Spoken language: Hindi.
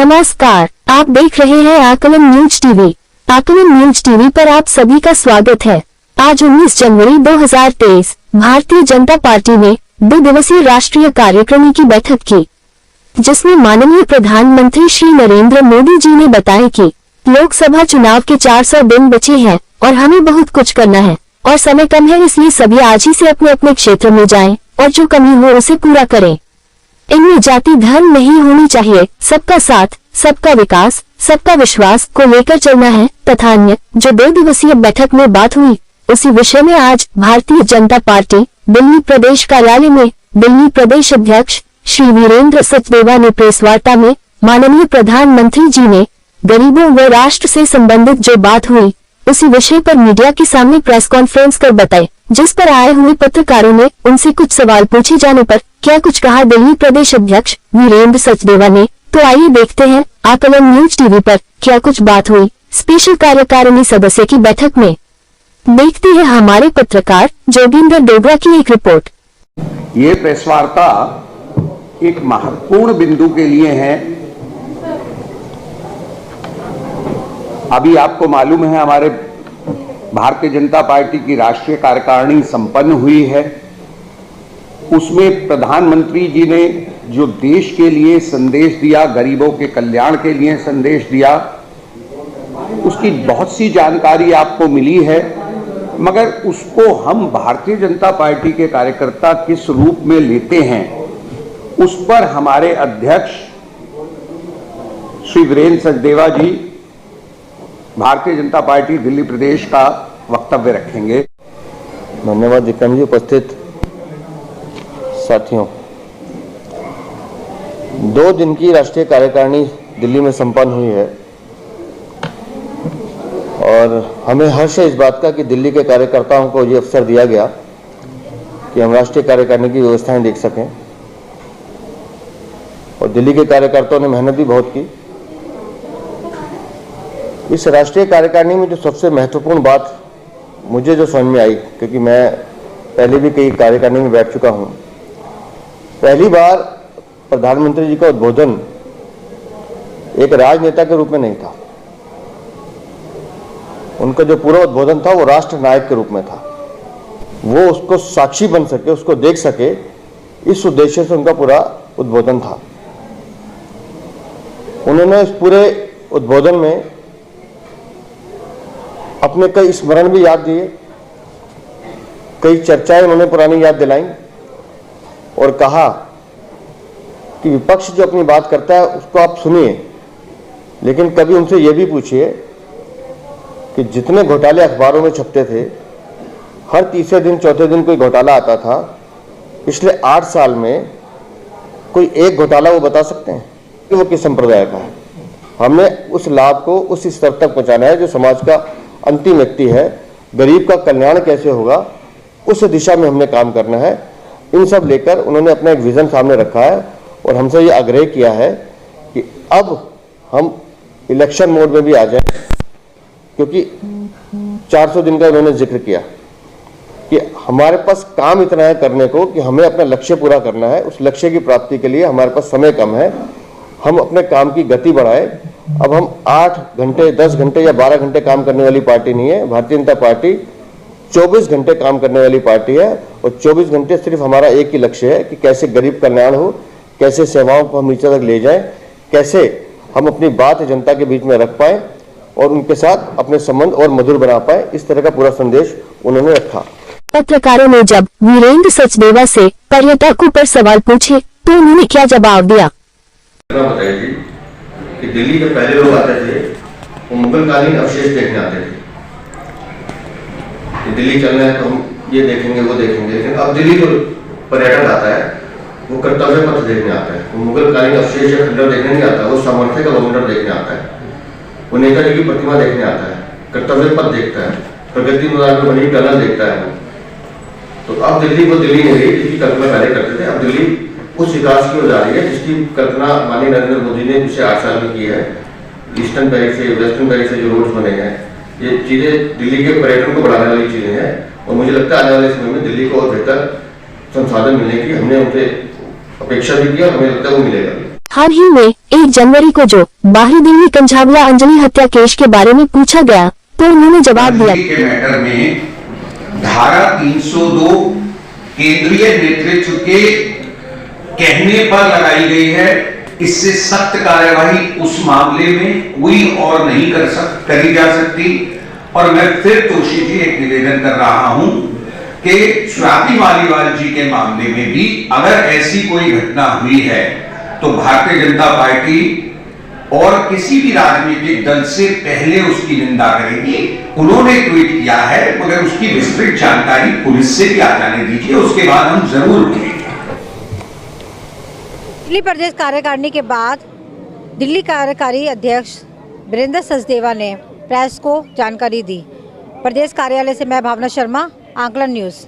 नमस्कार, आप देख रहे हैं आकलन न्यूज टीवी। आकलन न्यूज टीवी पर आप सभी का स्वागत है। आज 19 जनवरी 2023 भारतीय जनता पार्टी ने 2 दिवसीय राष्ट्रीय कार्यकारिणी की बैठक की, जिसमें माननीय प्रधानमंत्री श्री नरेंद्र मोदी जी ने बताया कि लोकसभा चुनाव के 400 दिन बचे हैं और हमें बहुत कुछ करना है और समय कम है, इसलिए सभी आज ही से अपने अपने क्षेत्र में जाएं और जो कमी हो उसे पूरा करें। इनमें जाति धर्म नहीं होनी चाहिए, सबका साथ, सबका विकास, सबका विश्वास को लेकर चलना है तथा अन्य जो 2 दिवसीय बैठक में बात हुई उसी विषय में आज भारतीय जनता पार्टी दिल्ली प्रदेश कार्यालय में दिल्ली प्रदेश अध्यक्ष श्री वीरेंद्र सचदेवा ने प्रेस वार्ता में माननीय प्रधानमंत्री जी ने गरीबों व राष्ट्र से संबंधित जो बात हुई उसी विषय पर मीडिया के सामने प्रेस कॉन्फ्रेंस कर बताए, जिस पर आए हुए पत्रकारों ने उनसे कुछ सवाल पूछे जाने पर क्या कुछ कहा दिल्ली प्रदेश अध्यक्ष वीरेंद्र सचदेवा ने। तो आइए देखते हैं आकलन न्यूज टीवी पर क्या कुछ बात हुई स्पेशल कार्यकारिणी सदस्य की बैठक में। देखते हैं हमारे पत्रकार जोगिंदर डोगरा की एक रिपोर्ट। ये प्रेस वार्ता एक महत्वपूर्ण बिंदु के लिए है। अभी आपको मालूम है हमारे भारतीय जनता पार्टी की राष्ट्रीय कार्यकारिणी संपन्न हुई है। उसमें प्रधानमंत्री जी ने जो देश के लिए संदेश दिया, गरीबों के कल्याण के लिए संदेश दिया, उसकी बहुत सी जानकारी आपको मिली है, मगर उसको हम भारतीय जनता पार्टी के कार्यकर्ता किस रूप में लेते हैं उस पर हमारे अध्यक्ष श्री वीरेंद्र सचदेवा जी भारतीय जनता पार्टी दिल्ली प्रदेश का वक्तव्य रखेंगे। धन्यवाद विक्रम जी। उपस्थित साथियों, 2 दिन की राष्ट्रीय कार्यकारिणी दिल्ली में संपन्न हुई है और हमें हर्ष है इस बात का कि दिल्ली के कार्यकर्ताओं को ये अवसर दिया गया कि हम राष्ट्रीय कार्यकारिणी की व्यवस्थाएं देख सकें और दिल्ली के कार्यकर्ताओं ने मेहनत भी बहुत की। इस राष्ट्रीय कार्यकारिणी में जो सबसे महत्वपूर्ण बात मुझे जो समझ में आई, क्योंकि मैं पहले भी कई कार्यकारिणी में बैठ चुका हूं, पहली बार प्रधानमंत्री जी का उद्बोधन एक राजनेता के रूप में नहीं था। उनका जो पूरा उद्बोधन था वो राष्ट्र नायक के रूप में था। वो उसको साक्षी बन सके, उसको देख सके, इस उद्देश्य से उनका पूरा उद्बोधन था। उन्होंने इस पूरे उद्बोधन में अपने कई स्मरण भी याद दिए, कई चर्चाएं उन्होंने पुरानी याद दिलाई और कहा कि विपक्ष जो अपनी बात करता है उसको आप सुनिए, लेकिन कभी उनसे यह भी पूछिए कि जितने घोटाले अखबारों में छपते थे, हर तीसरे दिन चौथे दिन कोई घोटाला आता था, पिछले 8 साल में कोई एक घोटाला वो बता सकते हैं कि वो किस संप्रदाय का है। हमने उस लाभ को उस स्तर तक पहुंचाना है जो समाज का अंतिम व्यक्ति है, गरीब का कल्याण कैसे होगा उस दिशा में हमने काम करना है। इन सब लेकर उन्होंने अपना एक विजन सामने रखा है और हमसे ये आग्रह किया है कि अब हम इलेक्शन मोड में भी आ जाएं, क्योंकि 400 दिन का उन्होंने जिक्र किया कि हमारे पास काम इतना है करने को कि हमें अपना लक्ष्य पूरा करना है। उस लक्ष्य की प्राप्ति के लिए हमारे पास समय कम है, हम अपने काम की गति बढ़ाएं। अब हम 8 घंटे 10 घंटे या 12 घंटे काम करने वाली पार्टी नहीं है। भारतीय जनता पार्टी 24 घंटे काम करने वाली पार्टी है और 24 घंटे सिर्फ हमारा एक ही लक्ष्य है कि कैसे गरीब कल्याण हो, कैसे सेवाओं को हम नीचे तक ले जाएं, कैसे हम अपनी बात जनता के बीच में रख पाए और उनके साथ अपने संबंध और मधुर बना पाए। इस तरह का पूरा संदेश उन्होंने रखा। पत्रकारों ने जब वीरेंद्र सचदेवा से पर्यटकों पर सवाल पूछे तो उन्होंने क्या जवाब दिया। बताइए कि दिल्ली के पहले लोग आते थे वो मुगलकालीन अवशेष देखने आते थे कि दिल्ली चलना है तो हम ये देखेंगे वो देखेंगे, लेकिन अब दिल्ली जो पर्यटक आता है वो कर्तव्य पथ देखने आता है। वो मुगलकालीन अवशेष या खंडर देखने नहीं आता, वो सामर्थ्य का बवंडर देखने आता है, वो नेताजी की प्रतिमा देखने आता है, कर्तव्य पथ देखता है, प्रगति मैदान में बनी टनल देखता है। तो अब दिल्ली वो दिल्ली नहीं रही जिसकी कल्पना पहले करते थे। अब दिल्ली उस विकास की ओर जा रही है जिसकी कल्पना माननीय नरेंद्र मोदी ने पिछले 8 साल में की है। ईस्टर्न पेरिस से वेस्टर्न पेरिस से जो रोड्स बने हैं, ये चीजें दिल्ली के पर्यटन को बढ़ाने वाली चीजें हैं और मुझे लगता है आने वाले समय में दिल्ली को और बेहतर संसाधन मिलने की हमने उनसे अपेक्षा भी की और हमें लगता है वो मिलेगा। हाल ही में 1 जनवरी को जो बाहरी दिल्ली कंझावला अंजलि हत्या केस के बारे में पूछा गया तो उन्होंने जवाब दिया। के मैटर में धारा 302 केंद्रीय नेतृत्व के कहने पर लगाई गई है। इससे सख्त कार्यवाही उस मामले में कोई और नहीं करी जा सकती। और मैं फिर तोशी जी एक निवेदन कर रहा हूं कि स्वाति मालीवाल जी के मामले में भी अगर ऐसी कोई घटना हुई है तो भारतीय जनता पार्टी और किसी भी राजनीतिक दल से पहले उसकी निंदा करेगी। उन्होंने ट्वीट किया है, मगर उसकी विस्तृत जानकारी पुलिस से भी आ जाने दीजिए, उसके बाद हम जरूर बोलेंगे। दिल्ली प्रदेश कार्यकारिणी के बाद दिल्ली कार्यकारी अध्यक्ष वीरेंद्र सचदेवा ने प्रेस को जानकारी दी। प्रदेश कार्यालय से मैं भावना शर्मा, आकलन न्यूज़।